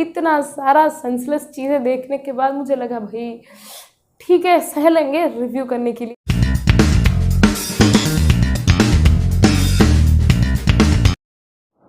इतना सारा सेंसलेस चीज़ें देखने के बाद मुझे लगा भाई ठीक है, सह लेंगे रिव्यू करने के लिए।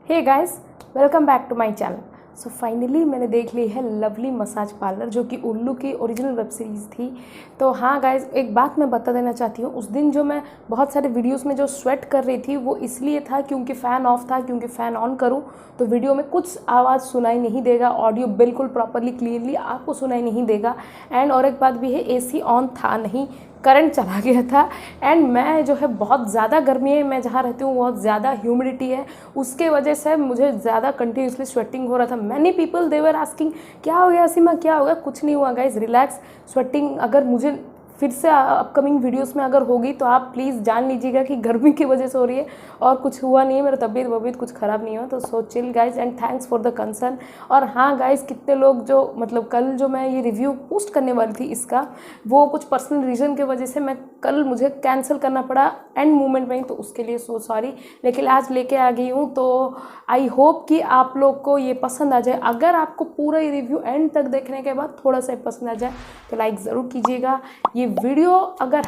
Hey guys, welcome back to my channel. So finally मैंने देख ली है लवली मसाज पार्लर, जो कि उल्लू की ओरिजिनल वेब सीरीज़ थी। तो हाँ गाइस, एक बात मैं बता देना चाहती हूँ, उस दिन जो मैं बहुत सारे वीडियोस में जो स्वेट कर रही थी वो इसलिए था क्योंकि फ़ैन ऑफ था, क्योंकि फ़ैन ऑन करूँ तो वीडियो में कुछ आवाज़ सुनाई नहीं देगा, ऑडियो बिल्कुल प्रॉपरली क्लियरली आपको सुनाई नहीं देगा। एंड और एक बात भी है, AC ऑन था नहीं, करंट चला गया था। एंड मैं जो है बहुत ज़्यादा गर्मी है, मैं जहाँ रहती हूँ बहुत ज़्यादा ह्यूमिडिटी है, उसके वजह से मुझे ज़्यादा कंटिन्यूसली स्वेटिंग हो रहा था। Many people they were asking क्या हो गया सीमा, क्या हो गया? कुछ नहीं हुआ गाइज, रिलैक्स। स्वेटिंग अगर मुझे फिर से अपकमिंग वीडियोस में अगर होगी तो आप प्लीज़ जान लीजिएगा कि गर्मी की वजह से हो रही है और कुछ हुआ नहीं है, मेरा तबीयत कुछ ख़राब नहीं हुआ। तो so chill guys and thanks for the concern. और हाँ गाइज, कितने लोग जो मतलब कल जो मैं ये रिव्यू पोस्ट करने वाली थी इसका, वो कुछ पर्सनल रीज़न की वजह से मैं कल मुझे कैंसिल करना पड़ा एंड मोमेंट में, तो उसके लिए सो सॉरी। लेकिन आज लेके आ गई हूँ, तो आई होप कि आप लोग को ये पसंद आ जाए। अगर आपको पूरा ये रिव्यू एंड तक देखने के बाद थोड़ा सा पसंद आ जाए तो लाइक ज़रूर कीजिएगा। ये वीडियो अगर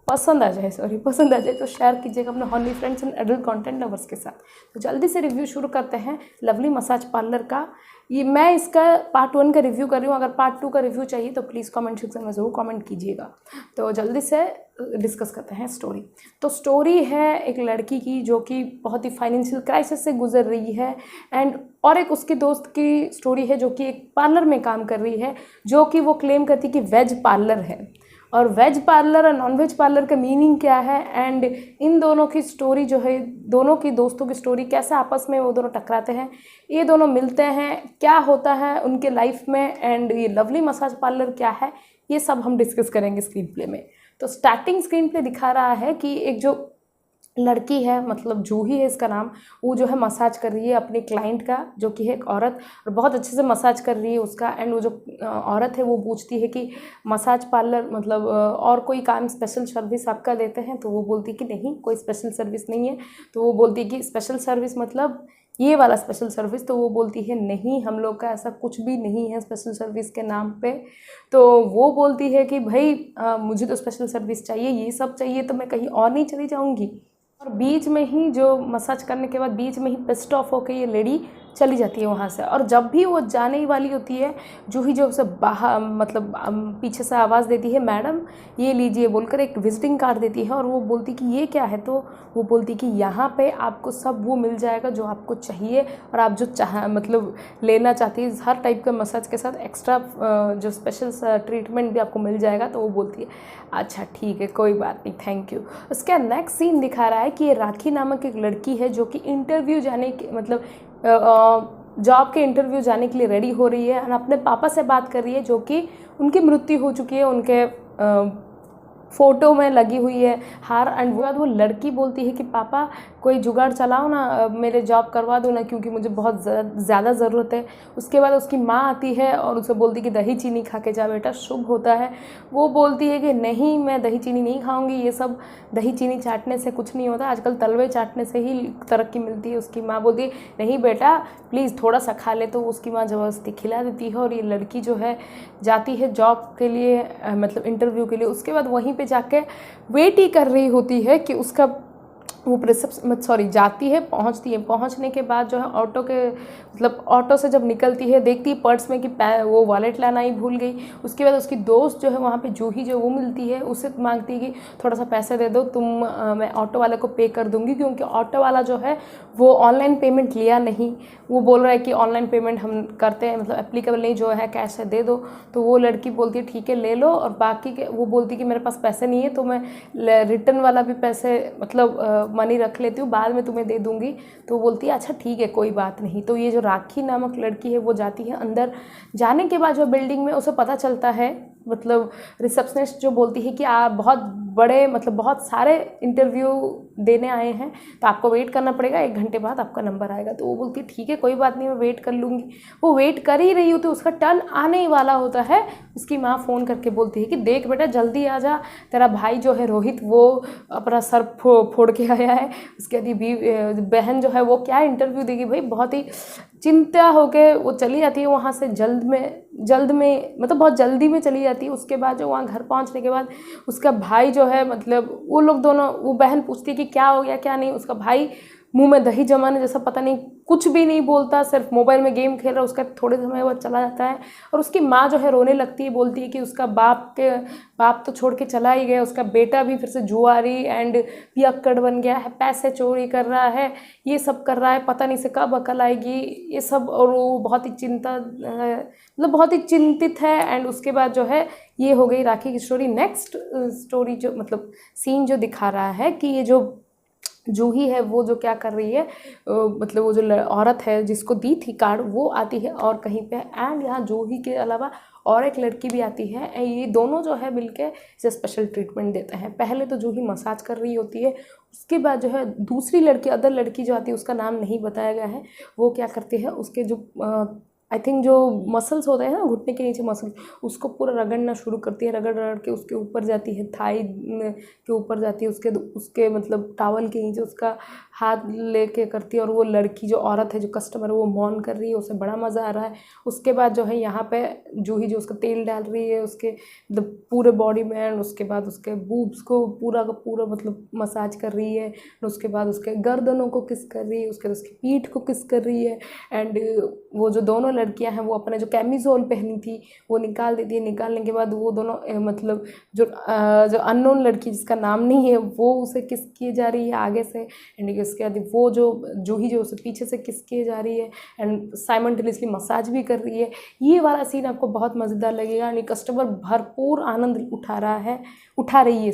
पसंद आ जाए तो शेयर कीजिएगा अपने holy friends and adult content lovers के साथ। तो जल्दी से रिव्यू शुरू करते हैं लवली मसाज पार्लर का। ये मैं इसका पार्ट 1 का रिव्यू कर रही हूँ, अगर पार्ट 2 का रिव्यू चाहिए तो प्लीज़ कमेंट सेक्शन में ज़रूर कमेंट कीजिएगा। तो जल्दी से डिस्कस करते हैं स्टोरी। तो स्टोरी है एक लड़की की जो कि बहुत ही फाइनेंशियल क्राइसिस से गुजर रही है, एंड और एक उसके दोस्त की स्टोरी है जो कि एक पार्लर में काम कर रही है, जो कि वो क्लेम करती कि वेज पार्लर है। और वेज पार्लर और नॉन वेज पार्लर का मीनिंग क्या है, एंड इन दोनों की स्टोरी जो है, दोनों की दोस्तों की स्टोरी, कैसे आपस में वो दोनों टकराते हैं, ये दोनों मिलते हैं, क्या होता है उनके लाइफ में, एंड ये लवली मसाज पार्लर क्या है, ये सब हम डिस्कस करेंगे स्क्रीन प्ले में। तो स्टार्टिंग स्क्रीन प्ले दिखा रहा है कि एक जो लड़की है, मतलब जूही है इसका नाम, वो जो है मसाज कर रही है अपने क्लाइंट का, जो कि है एक औरत, और बहुत अच्छे से मसाज कर रही है उसका। एंड वो जो औरत है वो पूछती है कि मसाज पार्लर मतलब और कोई काम स्पेशल सर्विस आपका देते हैं? तो वो बोलती है कि नहीं, कोई स्पेशल सर्विस नहीं है। तो वो बोलती है कि स्पेशल सर्विस मतलब ये वाला स्पेशल सर्विस? तो वो बोलती है नहीं, हम लोग का ऐसा कुछ भी नहीं है स्पेशल सर्विस के नाम पे। तो वो बोलती है कि भाई मुझे तो स्पेशल सर्विस चाहिए, ये सब चाहिए तो मैं कहीं और नहीं चली जाऊँगी। और बीच में ही जो मसाज करने के बाद बीच में ही पिस्ड ऑफ होकर ये लेडी चली जाती है वहाँ से। और जब भी वो जाने ही वाली होती है, जूही जो उसे बाहर मतलब पीछे से आवाज़ देती है, मैडम ये लीजिए बोलकर एक विजिटिंग कार्ड देती है। और वो बोलती कि ये क्या है? तो वो बोलती कि यहाँ पे आपको सब वो मिल जाएगा जो आपको चाहिए, और आप जो मतलब लेना चाहती है हर टाइप का मसाज के साथ एक्स्ट्रा जो स्पेशल ट्रीटमेंट भी आपको मिल जाएगा। तो वो बोलती है अच्छा ठीक है, कोई बात नहीं, थैंक यू। उसका नेक्स्ट सीन दिखा रहा है कि ये राखी नामक एक लड़की है जो कि इंटरव्यू जाने के मतलब जॉब के इंटरव्यू जाने के लिए रेडी हो रही है, और अपने पापा से बात कर रही है, जो कि उनकी मृत्यु हो चुकी है, उनके फ़ोटो में लगी हुई है हार। एंड वो लड़की बोलती है कि पापा कोई जुगाड़ चलाओ ना, मेरे जॉब करवा दो ना, क्योंकि मुझे बहुत ज़्यादा ज़रूरत है। उसके बाद उसकी माँ आती है और उसे बोलती है कि दही चीनी खा के जा बेटा, शुभ होता है। वो बोलती है कि नहीं, मैं दही चीनी नहीं खाऊंगी, ये सब दही चीनी चाटने से कुछ नहीं होता, आजकल तलवे चाटने से ही तरक्की मिलती है। उसकी माँ बोलती है नहीं बेटा प्लीज़ थोड़ा सा खा ले। तो उसकी माँ ज़बरदस्ती खिला देती है, और ये लड़की जो है जाती है जॉब के लिए मतलब इंटरव्यू के लिए। उसके बाद वहीं पे जाके वेट ही कर रही होती है कि उसका वो जाती है, पहुंचती है। पहुंचने के बाद जो है ऑटो के मतलब ऑटो से जब निकलती है, देखती है पर्स में कि वो वॉलेट लाना ही भूल गई। उसके बाद उसकी दोस्त जो है वहाँ पे जूही जो वो मिलती है, उससे मांगती है कि थोड़ा सा पैसे दे दो तुम, मैं ऑटो वाले को पे कर दूँगी, क्योंकि ऑटो वाला जो है वो ऑनलाइन पेमेंट लिया नहीं। वो बोल रहा है कि ऑनलाइन पेमेंट हम करते हैं, मतलब एप्लीकेबल नहीं, जो है कैश से दे दो। तो वो लड़की बोलती है ठीक है ले लो, और बाकी के वो बोलती है कि मेरे पास पैसे नहीं है, तो मैं रिटर्न वाला भी पैसे मतलब मनी रख लेती हूँ, बाद में तुम्हें दे दूँगी। तो वो बोलती है अच्छा ठीक है कोई बात नहीं। तो ये जो राखी नामक लड़की है वो जाती है अंदर। जाने के बाद जो बिल्डिंग में उसे पता चलता है, मतलब रिसेप्शनिस्ट जो बोलती है कि आप बहुत बड़े मतलब बहुत सारे इंटरव्यू देने आए हैं, तो आपको वेट करना पड़ेगा, 1 घंटे बाद आपका नंबर आएगा। तो वो बोलती है ठीक है कोई बात नहीं, मैं वेट कर लूँगी। वो वेट कर ही रही होती है, उसका टर्न आने ही वाला होता है। उसकी माँ फ़ोन करके बोलती है कि देख बेटा जल्दी आ जा, तेरा भाई जो है रोहित वो अपना सर फोड़ के गया है। उसके बाद ये बहन जो है वो क्या इंटरव्यू देगी भाई, बहुत ही चिंता होके वो चली जाती है वहाँ से जल्द में मतलब बहुत जल्दी में चली जाती है। उसके बाद जो वहाँ घर पहुँचने के बाद उसका भाई जो है मतलब वो लोग दोनों, वो बहन पूछती है कि क्या हो गया क्या नहीं, उसका भाई मुंह में दही जमाने जैसा पता नहीं कुछ भी नहीं बोलता, सिर्फ मोबाइल में गेम खेल रहा है। उसका थोड़े समय बाद चला जाता है और उसकी माँ जो है रोने लगती है, बोलती है कि उसका बाप तो छोड़ के चला ही गया, उसका बेटा भी फिर से जुआरी एंड पियक्कड़ बन गया है, पैसे चोरी कर रहा है, ये सब कर रहा है, पता नहीं से कब अकल आएगी ये सब। और वो बहुत ही मतलब बहुत ही चिंतित है। एंड उसके बाद जो है ये हो गई राखी की स्टोरी। नेक्स्ट स्टोरी जो मतलब सीन जो दिखा रहा है कि ये जो जूही है वो जो क्या कर रही है, मतलब वो जो औरत है जिसको दी थी कार्ड वो आती है और कहीं पे, एंड यहाँ जूही के अलावा और एक लड़की भी आती है। ये दोनों जो है मिलके इसे स्पेशल ट्रीटमेंट देते हैं। पहले तो जूही मसाज कर रही होती है, उसके बाद जो है दूसरी लड़की, अदर लड़की जो आती है उसका नाम नहीं बताया गया है, वो क्या करती है उसके जो आई थिंक जो मसल्स होते हैं ना घुटने के नीचे मसल्स, उसको पूरा रगड़ना शुरू करती है। रगड़ रगड़ के उसके ऊपर जाती है, थाई के ऊपर जाती है, उसके मतलब टावल के नीचे उसका हाथ लेके करती है। और वो लड़की जो औरत है जो कस्टमर है वो मौन कर रही है, उसे बड़ा मज़ा आ रहा है। उसके बाद जो है यहाँ पे जूही जो उसका तेल डाल रही है उसके मतलब पूरे बॉडी में, एंड उसके बाद उसके बूब्स को पूरा का पूरा मतलब मसाज कर रही है। उसके बाद उसके गर्दनों को किस कर रही है, उसके बाद उसकी पीठ को किस कर रही है। एंड वो जो दोनों लड़कियां हैं वो अपने जो कैमिजोल पहनी थी वो निकाल देती है। निकालने के बाद वो दोनों मतलब जो अननोन लड़की जिसका नाम नहीं है वो उसे किस किए जा रही है आगे से, एंड उसके बाद वो जो जूही जो उसे पीछे से किस किए जा रही है एंड साइमल्टेनियसली मसाज भी कर रही है। ये वाला सीन आपको बहुत मज़ेदार लगेगा। यानी कस्टमर भरपूर आनंद उठा रही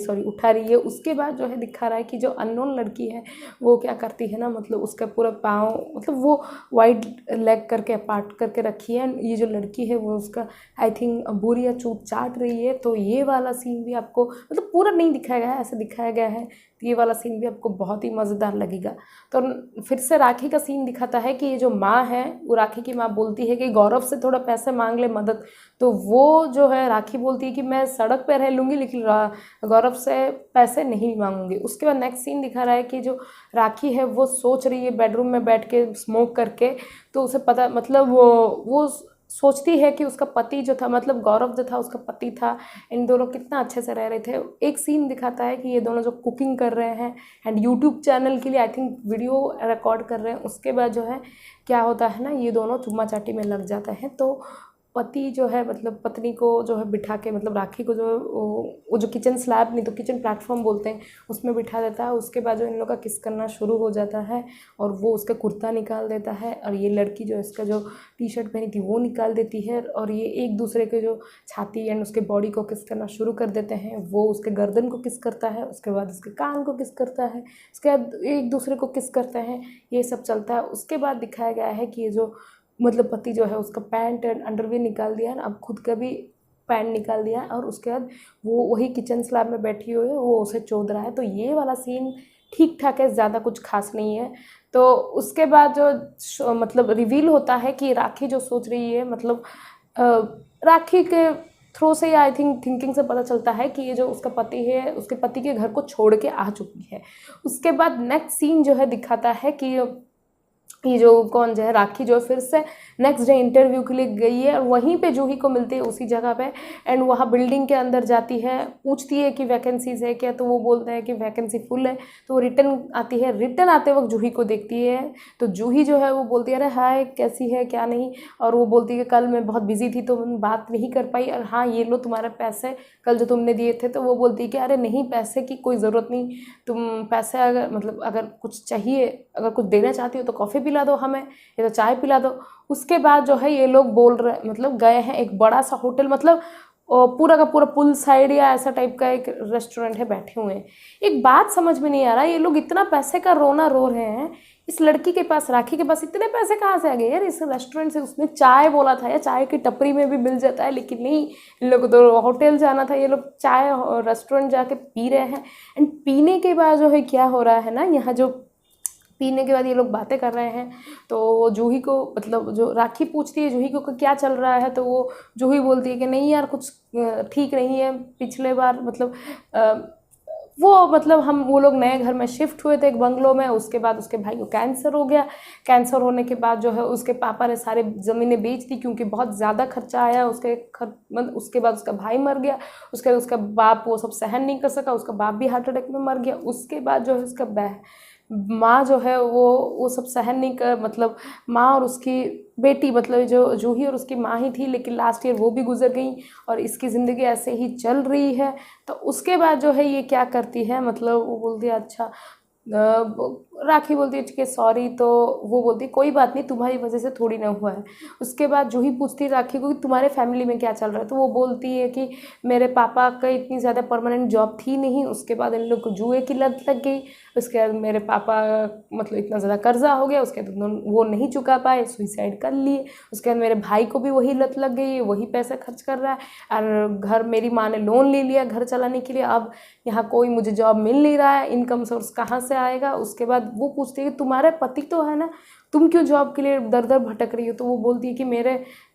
है। उसके बाद जो है दिखा रहा है कि जो अननोन लड़की है वो क्या करती है ना, मतलब उसका पूरा पाँव मतलब वो वाइड लेग करके पार्ट करके रखी है। ये जो लड़की है वो उसका आई थिंक बुरी या चूत चाट रही है। तो ये वाला सीन भी आपको मतलब पूरा नहीं दिखाया गया है, ऐसे दिखाया गया है। तो ये वाला सीन भी आपको बहुत ही मज़ेदार लगेगा। तो फिर से राखी का सीन दिखाता है कि ये जो माँ है वो राखी की माँ बोलती है कि गौरव से थोड़ा पैसे मांग ले मदद। तो वो जो है राखी बोलती है कि मैं सड़क पे रह लूँगी लेकिन गौरव से पैसे नहीं मांगूंगी। उसके बाद नेक्स्ट सीन दिखा रहा है कि जो राखी है वो सोच रही है बेडरूम में बैठ के स्मोक करके। तो उसे पता मतलब वो सोचती है कि उसका पति जो था मतलब गौरव जो था उसका पति था, इन दोनों कितना अच्छे से रह रहे थे। एक सीन दिखाता है कि ये दोनों जो कुकिंग कर रहे हैं एंड यूट्यूब चैनल के लिए आई थिंक वीडियो रिकॉर्ड कर रहे हैं। उसके बाद जो है क्या होता है ना, ये दोनों चुम्मा चाटी में लग जाते हैं। तो पति जो है मतलब पत्नी को जो है बिठा के मतलब राखी को जो वो जो किचन स्लैब नहीं तो किचन प्लेटफॉर्म बोलते हैं उसमें बिठा देता है। उसके बाद जो इन लोग का किस करना शुरू हो जाता है और वो उसका कुर्ता निकाल देता है और ये लड़की जो इसका जो टी शर्ट पहनी थी वो निकाल देती है और ये एक दूसरे के जो छाती एंड उसके बॉडी को किस करना शुरू कर देते हैं। वो उसके गर्दन को किस करता है, उसके बाद उसके कान को किस करता है, उसके बाद एक दूसरे को किस करते हैं, ये सब चलता है। उसके बाद दिखाया गया है कि ये जो मतलब पति जो है उसका पैंट एंड अंडरवियर निकाल दिया है, अब खुद का भी पैंट निकाल दिया है और उसके बाद वो वही किचन स्लैब में बैठी हुई है, वो उसे चोद रहा है। तो ये वाला सीन ठीक ठाक है, ज़्यादा कुछ खास नहीं है। तो उसके बाद जो मतलब रिवील होता है कि राखी जो सोच रही है मतलब राखी के थ्रू से आई थिंकिंग से पता चलता है कि ये जो उसका पति है उसके पति के घर को छोड़ के आ चुकी है। उसके बाद नेक्स्ट सीन जो है दिखाता है कि ये जो कौन जो है राखी जो फिर से नेक्स्ट डे इंटरव्यू के लिए गई है और वहीं पे जूही को मिलती है उसी जगह पे। एंड वहाँ बिल्डिंग के अंदर जाती है, पूछती है कि वैकेंसीज है क्या, तो वो बोलते हैं कि वैकेंसी फुल है। तो वो रिटर्न आती है, रिटर्न आते वक्त जूही को देखती है। तो जूही जो है वो बोलती है अरे हाय कैसी है क्या नहीं, और वो बोलती है कि कल मैं बहुत बिजी थी तो बात नहीं कर पाई, और हाँ ये लो तुम्हारे पैसे कल जो तुमने दिए थे। तो वो बोलती है कि अरे नहीं पैसे की कोई ज़रूरत नहीं, तुम पैसे अगर मतलब अगर कुछ चाहिए अगर कुछ देना चाहती हो तो कॉफ़ी पिला दो हमें या तो चाय पिला दो। उसके बाद जो है ये लोग बोल रहे मतलब गए हैं एक बड़ा सा होटल, मतलब पूरा का पूरा पुल साइड या ऐसा टाइप का एक रेस्टोरेंट है, बैठे हुए हैं। एक बात समझ में नहीं आ रहा, ये लोग इतना पैसे का रोना रो रहे हैं, इस लड़की के पास राखी के पास इतने पैसे कहाँ से आ गए यार। इस रेस्टोरेंट से उसने चाय बोला था या चाय की टपरी में भी मिल जाता है, लेकिन नहीं, इन लोग को तो होटल जाना था, ये लोग चाय रेस्टोरेंट जाके पी रहे हैं। एंड पीने के बाद जो है क्या हो रहा है ना, यहाँ जो पीने के बाद ये लोग बातें कर रहे हैं। तो जूही को मतलब जो राखी पूछती है जूही को कि क्या चल रहा है, तो वो जूही बोलती है कि नहीं यार कुछ ठीक नहीं है, पिछले बार मतलब वो मतलब वो लोग नए घर में शिफ्ट हुए थे एक बंगलो में। उसके बाद उसके भाई को कैंसर हो गया। कैंसर होने के बाद जो है उसके पापा ने सारे ज़मीनें बेच दी क्योंकि बहुत ज़्यादा खर्चा आया मतलब उसके बाद उसका भाई मर गया। उसके बाद उसका बाप वो सब सहन नहीं कर सका, उसका बाप भी हार्ट अटैक में मर गया। उसके बाद जो है उसका माँ जो है वो सब सहन नहीं कर, मतलब माँ और उसकी बेटी, मतलब जो जूही और उसकी माँ ही थी, लेकिन लास्ट ईयर वो भी गुजर गई और इसकी ज़िंदगी ऐसे ही चल रही है। तो उसके बाद जो है ये क्या करती है, मतलब वो बोलती है अच्छा, राखी बोलती है ठीक है सॉरी। तो वो बोलती है कोई बात नहीं, तुम्हारी वजह से थोड़ी ना हुआ है। उसके बाद जूही पूछती है राखी को कि तुम्हारे फैमिली में क्या चल रहा है। तो वो बोलती है कि मेरे पापा का इतनी ज़्यादा परमानेंट जॉब थी नहीं, उसके बाद इन लोग को जुए की लत लग गई। उसके बाद मेरे पापा मतलब इतना ज़्यादा कर्जा हो गया, उसके बाद वो नहीं चुका पाए, सुइसाइड कर लिए। उसके बाद मेरे भाई को भी वही लत लग गई, वही पैसे खर्च कर रहा है। और घर मेरी माँ ने लोन ले लिया घर चलाने के लिए। अब यहाँ कोई मुझे जॉब मिल नहीं रहा है, इनकम सोर्स कहाँ से आएगा। उसके बाद वो पूछती है कि तुम्हारे पति तो है ना, तुम क्यों जॉब के लिए दर दर भटक रही हो। तो वो बोलती है कि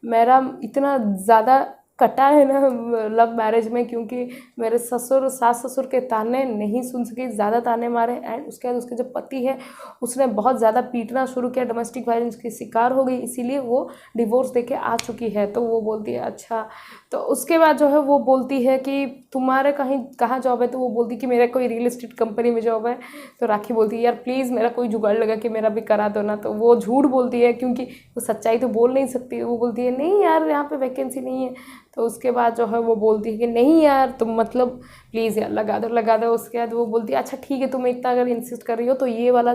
मेरा इतना ज़्यादा कटा है ना लव मैरिज में, क्योंकि मेरे सास ससुर के ताने नहीं सुन सके, ज़्यादा ताने मारे। एंड उसके बाद उसके जो पति है उसने बहुत ज़्यादा पीटना शुरू किया, डोमेस्टिक वायलेंस की शिकार हो गई, इसीलिए वो डिवोर्स देके आ चुकी है। तो वो बोलती है अच्छा। तो उसके बाद जो है वो बोलती है कि तुम्हारे कहाँ जॉब है। तो वो बोलती है कि मेरा कोई रियल एस्टेट कंपनी में जॉब है। तो राखी बोलती है यार प्लीज़ मेरा कोई जुगाड़ लगा कि मेरा भी करा दो ना। तो वो झूठ बोलती है क्योंकि वो सच्चाई तो बोल नहीं सकती। वो बोलती है नहीं यार यहाँ पे वैकेंसी नहीं है। तो उसके बाद जो है वो बोलती है कि नहीं यार तुम मतलब प्लीज़ यार लगा दो लगा दो। उसके बाद वो बोलती है अच्छा ठीक है, तुम इतना अगर इंसिस्ट कर रही हो तो ये वाला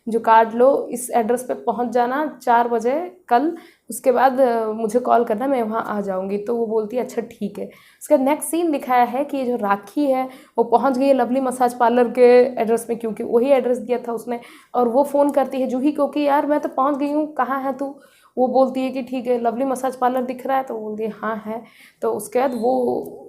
जो कार्ड लो, इस एड्रेस पे पहुंच जाना 4 बजे कल। उसके बाद मुझे कॉल करना, मैं वहाँ आ जाऊँगी। तो वो बोलती है अच्छा ठीक है। उसका नेक्स्ट सीन दिखाया है कि जो राखी है वो पहुँच गई है लवली मसाज पार्लर के एड्रेस में, क्योंकि वही एड्रेस दिया था उसने। और वो फ़ोन करती है जूही को कि यार मैं तो पहुँच गई हूँ, कहाँ है तू। वो बोलती है कि ठीक है लवली मसाज पार्लर दिख रहा है। तो बोलती है हाँ है। तो उसके बाद वो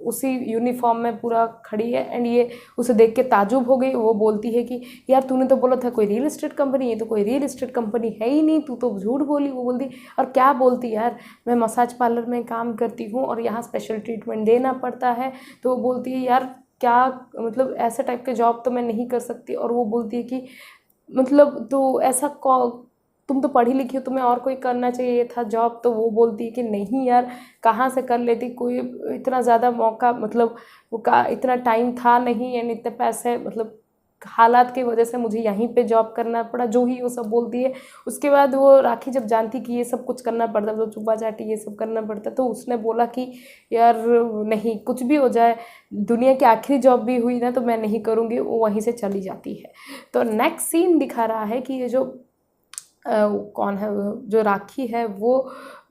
उसी यूनिफॉर्म में पूरा खड़ी है। एंड ये उसे देख के ताजुब हो गई। वो बोलती है कि यार तूने तो बोला था कोई रियल एस्टेट कंपनी, ये तो कोई रियल एस्टेट कंपनी है ही नहीं, तू तो झूठ बोली। वो बोलती और क्या बोलती यार, मैं मसाज पार्लर में काम करती हूँ और यहाँ स्पेशल ट्रीटमेंट देना पड़ता है। तो वो बोलती है यार क्या मतलब ऐसे टाइप के जॉब तो मैं नहीं कर सकती। और वो बोलती है कि मतलब तो ऐसा तुम तो पढ़ी लिखी हो, तुम्हें और कोई करना चाहिए था जॉब। तो वो बोलती है कि नहीं यार कहाँ से कर लेती, कोई इतना ज़्यादा मौका मतलब इतना टाइम था नहीं, यानी इतने पैसे मतलब हालात की वजह से मुझे यहीं पे जॉब करना पड़ा, जो ही वो सब बोलती है। उसके बाद वो राखी जब जानती कि ये सब कुछ करना पड़ता, तो चुपा चाटी ये सब करना पड़ता, तो उसने बोला कि यार नहीं कुछ भी हो जाए, दुनिया की आखिरी जॉब भी हुई ना तो मैं नहीं करूँगी। वो वहीं से चली जाती है। तो नेक्स्ट सीन दिखा रहा है कि ये जो कौन है जो राखी है वो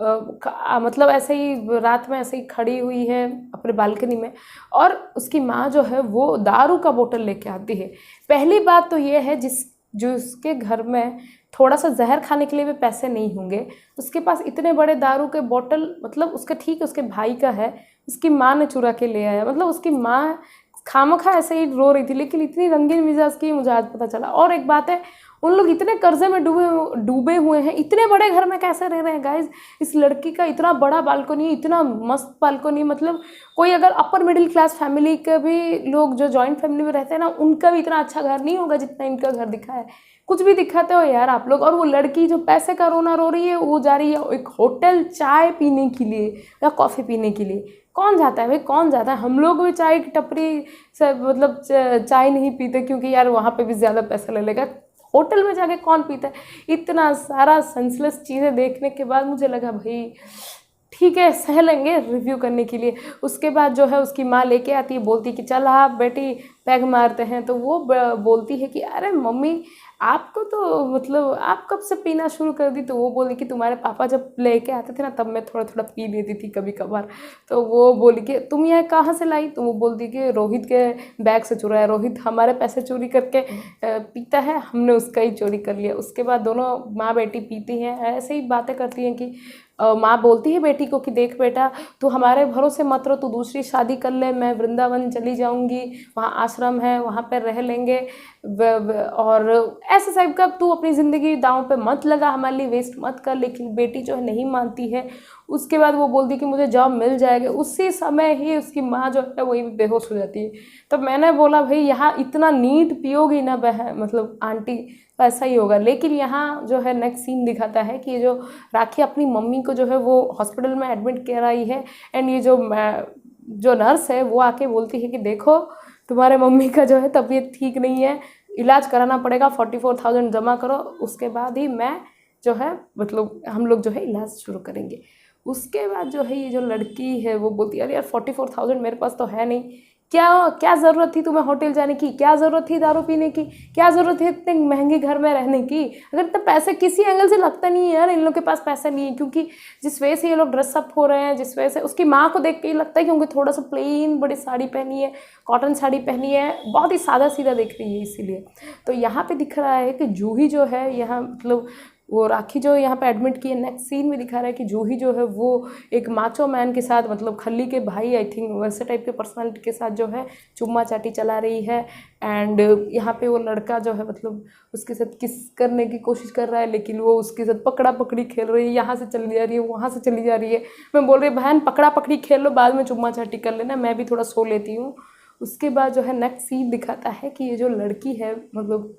मतलब ऐसे ही रात में ऐसे ही खड़ी हुई है अपने बालकनी में, और उसकी माँ जो है वो दारू का बोतल लेके आती है। पहली बात तो ये है जिसके घर में थोड़ा सा जहर खाने के लिए भी पैसे नहीं होंगे, उसके पास इतने बड़े दारू के बोतल, मतलब उसका ठीक है उसके भाई का है, उसकी माँ ने चुरा के ले आया। मतलब उसकी माँ खामखा ऐसे ही रो रही थी, लेकिन इतनी रंगीन मिजाज की मुझे आज पता चला। और एक बात है, उन लोग इतने कर्जे में डूबे हुए हैं, इतने बड़े घर में कैसे रह रहे हैं गाइज। इस लड़की का इतना बड़ा बालकनी, इतना मस्त बालकनी, मतलब कोई अगर अपर मिडिल क्लास फैमिली के भी लोग जो जॉइंट फैमिली में रहते हैं ना, उनका भी इतना अच्छा घर नहीं होगा जितना इनका घर दिखा है। कुछ भी दिखाते हो यार आप लोग। और वो लड़की जो पैसे का रोना रो रही है, वो जा रही है एक होटल चाय पीने के लिए या कॉफ़ी पीने के लिए। कौन जाता है भाई, कौन जाता है। हम लोग भी चाय की टपरी से मतलब चाय नहीं पीते, क्योंकि यार वहाँ पे भी ज़्यादा पैसा ले लेगा। होटल में जाके कौन पीता है। इतना सारा सेंसलेस चीज़ें देखने के बाद मुझे लगा भाई ठीक है सह लेंगे रिव्यू करने के लिए। उसके बाद जो है उसकी माँ लेके आती है, बोलती कि चल आप बेटी पैग मारते हैं। तो वो बोलती है कि अरे मम्मी आपको तो मतलब आप कब से पीना शुरू कर दी। तो वो बोली कि तुम्हारे पापा जब लेके आते थे ना तब मैं थोड़ा थोड़ा पी लेती थी कभी कभार। तो वो बोली कि तुम यह कहाँ से लाई। तो वो बोलती कि रोहित के बैग से चुराया, रोहित हमारे पैसे चोरी करके पीता है, हमने उसका ही चोरी कर लिया। उसके बाद दोनों माँ बेटी पीती हैं, ऐसे ही बातें करती हैं कि माँ बोलती है बेटी को कि देख बेटा, तू हमारे भरोसे मत रहो, तू दूसरी शादी कर ले, मैं वृंदावन चली जाऊंगी, वहाँ आश्रम है, वहाँ पर रह लेंगे, और ऐसे टाइप का तू अपनी ज़िंदगी दांव पे मत लगा, हमारे लिए वेस्ट मत कर। लेकिन बेटी जो है नहीं मानती है। उसके बाद वो बोलती कि मुझे जॉब मिल जाएगी। उसी समय ही उसकी माँ जो है वही बेहोश हो जाती है। तो मैंने बोला भाई यहाँ इतना नीट पियोगी ना बहन, मतलब आंटी, तो ऐसा ही होगा। लेकिन यहाँ जो है नेक्स्ट सीन दिखाता है कि ये जो राखी अपनी मम्मी को जो है वो हॉस्पिटल में एडमिट कराई है, एंड ये जो नर्स है वो आके बोलती है कि देखो तुम्हारे मम्मी का जो है तबीयत ठीक नहीं है, इलाज कराना पड़ेगा, 44,000 जमा करो, उसके बाद ही मैं जो है मतलब हम लोग जो है इलाज शुरू करेंगे। उसके बाद जो है ये जो लड़की है वो बोलती है अरे यार 44,000 मेरे पास तो है नहीं, क्या ज़रूरत थी तुम्हें होटल जाने की, क्या ज़रूरत थी दारू पीने की, क्या ज़रूरत है इतने महंगे घर में रहने की। अगर इतना पैसे किसी एंगल से लगता नहीं है यार इन लोग के पास पैसे नहीं है, क्योंकि जिस वजह से ये लोग ड्रेसअप हो रहे हैं, जिस वजह से उसकी माँ को देख के ही लगता है कि उनकी थोड़ा सा प्लेन बड़ी साड़ी पहनी है, कॉटन साड़ी पहनी है, बहुत ही सादा सीधा दिख रही है इसीलिए। तो यहाँ पे दिख रहा है कि जूही जो है यहाँ मतलब वो राखी जो यहाँ पे एडमिट की है, नेक्स्ट सीन में दिखा रहा है कि जूही जो है वो एक माचो मैन के साथ, मतलब खल्ली के भाई आई थिंक वैसे टाइप के पर्सनालिटी के साथ जो है चुम्मा चाटी चला रही है। एंड यहाँ पे वो लड़का जो है मतलब उसके साथ किस करने की कोशिश कर रहा है, लेकिन वो उसके साथ पकड़ा पकड़ी खेल रही है, यहाँ से चली जा रही है, वहाँ से चली जा रही है। मैं बोल रही बहन पकड़ा पकड़ी खेल लो, बाद में चुम्मा चाटी कर लेना, मैं भी थोड़ा सो लेती हूँ। उसके बाद जो है नेक्स्ट सीन दिखाता है कि ये जो लड़की है मतलब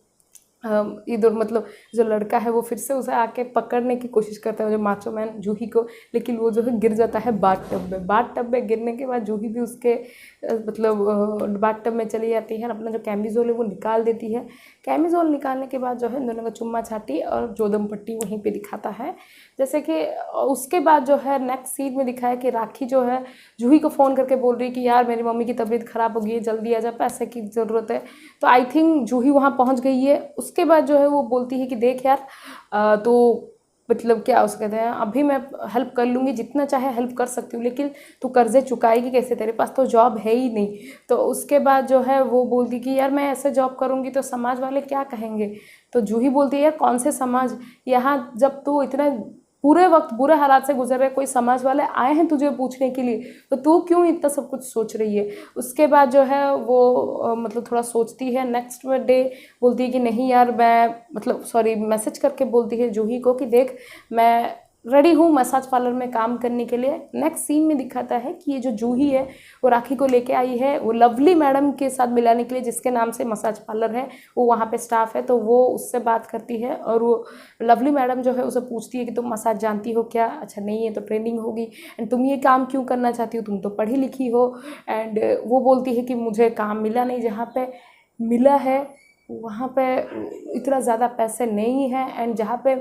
इधर मतलब जो लड़का है वो फिर से उसे आके पकड़ने की कोशिश करता है जो माचो मैन जूही को, लेकिन वो जो है गिर जाता है बाथ टब में गिरने के बाद जूही भी उसके मतलब बाथ टब में चली जाती है, अपना जो कैमिज़ोल है वो निकाल देती है। कैमिज़ोल निकालने के बाद जो है दोनों का चुम्मा छाटी और जोदम पट्टी वहीं पे दिखाता है। जैसे कि उसके बाद जो है नेक्स्ट सीन में दिखाया कि राखी जो है जूही को फ़ोन करके बोल रही है कि यार मेरी मम्मी की तबीयत ख़राब हो गई है, जल्दी आ जा, पैसे की ज़रूरत है। तो आई थिंक जूही वहाँ पहुँच गई है। उसके बाद जो है वो बोलती है कि देख यार तो मतलब क्या उसे कहते हैं, अभी मैं हेल्प कर लूँगी, जितना चाहे हेल्प कर सकती हूँ, लेकिन तू कर्जे चुकाएगी कैसे, तेरे पास तो जॉब है ही नहीं। तो उसके बाद जो है वो बोलती कि यार मैं ऐसे जॉब करूँगी तो समाज वाले क्या कहेंगे। तो जूही बोलती है यार कौन से समाज, यहाँ जब तू इतना पूरे वक्त बुरे हालात से गुजर रहे, कोई समाज वाले आए हैं तुझे पूछने के लिए, तो तू क्यों इतना सब कुछ सोच रही है। उसके बाद जो है वो मतलब थोड़ा सोचती है। नेक्स्ट डे बोलती है कि नहीं यार मैं मतलब सॉरी मैसेज करके बोलती है जूही को कि देख मैं रेडी हूँ मसाज पार्लर में काम करने के लिए। नेक्स्ट सीन में दिखाता है कि ये जो जूही है वो राखी को लेके आई है वो लवली मैडम के साथ मिलाने के लिए, जिसके नाम से मसाज पार्लर है, वो वहाँ पे स्टाफ है। तो वो उससे बात करती है और वो लवली मैडम जो है उसे पूछती है कि तुम मसाज जानती हो क्या। अच्छा नहीं है तो ट्रेनिंग होगी। एंड तुम ये काम क्यों करना चाहती हो, तुम तो पढ़ी लिखी हो। एंड वो बोलती है कि मुझे काम मिला नहीं, जहाँ पे मिला है वहाँ पे इतना ज़्यादा पैसे नहीं है, एंड जहाँ पे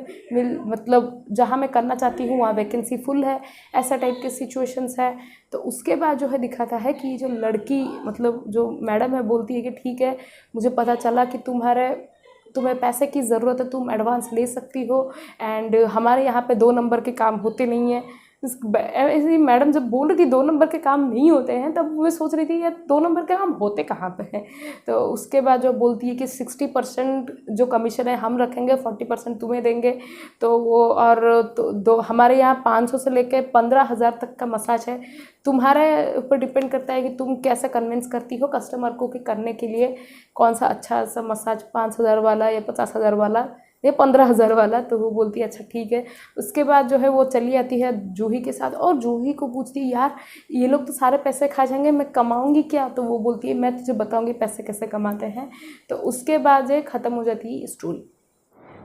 मतलब जहाँ मैं करना चाहती हूँ वहाँ वैकेंसी फुल है, ऐसा टाइप के सिचुएशंस है। तो उसके बाद जो है दिखाता है कि जो लड़की मतलब जो मैडम है बोलती है कि ठीक है मुझे पता चला कि तुम्हें पैसे की ज़रूरत है, तुम एडवांस ले सकती हो, एंड हमारे यहाँ पे 2 नंबर के काम होते नहीं हैं। ऐसी मैडम जब बोल रही थी 2 नंबर के काम नहीं होते हैं, तब मैं सोच रही थी यार 2 नंबर के काम होते कहाँ पे हैं। तो उसके बाद जो बोलती है कि 60% जो कमीशन है हम रखेंगे, 40% तुम्हें देंगे। तो वो और तो हमारे यहाँ 500 से लेकर 15,000 तक का मसाज है, तुम्हारे ऊपर डिपेंड करता है कि तुम कैसे कन्विंस करती हो कस्टमर को कि करने के लिए कौन सा अच्छा सा मसाज, 5,000 वाला या 50,000 वाला या 15,000 वाला। तो वो बोलती है अच्छा ठीक है। उसके बाद जो है वो चली आती है जूही के साथ और जूही को पूछती है यार ये लोग तो सारे पैसे खा जाएंगे, मैं कमाऊंगी क्या। तो वो बोलती है मैं तुझे बताऊंगी पैसे कैसे कमाते हैं। तो उसके बाद ये ख़त्म हो जाती है स्टोरी।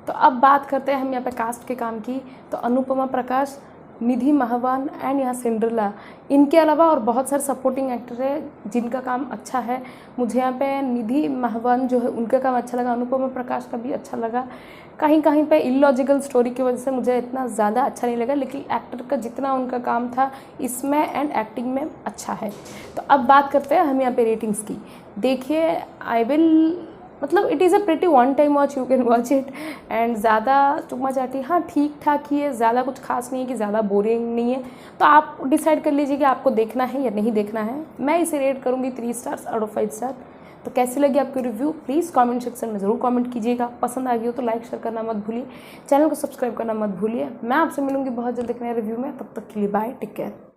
तो अब बात करते हैं हम यहाँ पे कास्ट के काम की। तो अनुपमा प्रकाश, निधि महवान एंड यहाँ सिंड्रेला, इनके अलावा और बहुत सारे सपोर्टिंग एक्टर हैं जिनका काम अच्छा है। मुझे यहाँ पे निधि महवान जो है उनका काम अच्छा लगा, अनुपमा प्रकाश का भी अच्छा लगा। कहीं कहीं पे इलॉजिकल स्टोरी की वजह से मुझे इतना ज़्यादा अच्छा नहीं लगा, लेकिन एक्टर का जितना उनका काम था इसमें एंड एक्टिंग में अच्छा है। तो अब बात करते हैं हम यहाँ पे रेटिंग्स की। देखिए आई विल मतलब it is a pretty one time watch, you can watch it. And ज़्यादा चुम्मा चाटी हाँ ठीक ठाक ही है, ज़्यादा कुछ खास नहीं है कि ज़्यादा बोरिंग नहीं है। तो आप डिसाइड कर लीजिए कि आपको देखना है या नहीं देखना है। मैं इसे रेट करूँगी 3 स्टार्स आउट ऑफ 5 स्टार। तो कैसी लगी आपकी रिव्यू प्लीज़ कमेंट सेक्शन में ज़रूर कमेंट कीजिएगा। पसंद आ गई हो तो लाइक शेयर करना मत भूलिए, चैनल को सब्सक्राइब करना मत भूलिए। मैं आपसे मिलूंगी बहुत जल्द एक नए रिव्यू में, तब तक के लिए बाय, टेक केयर।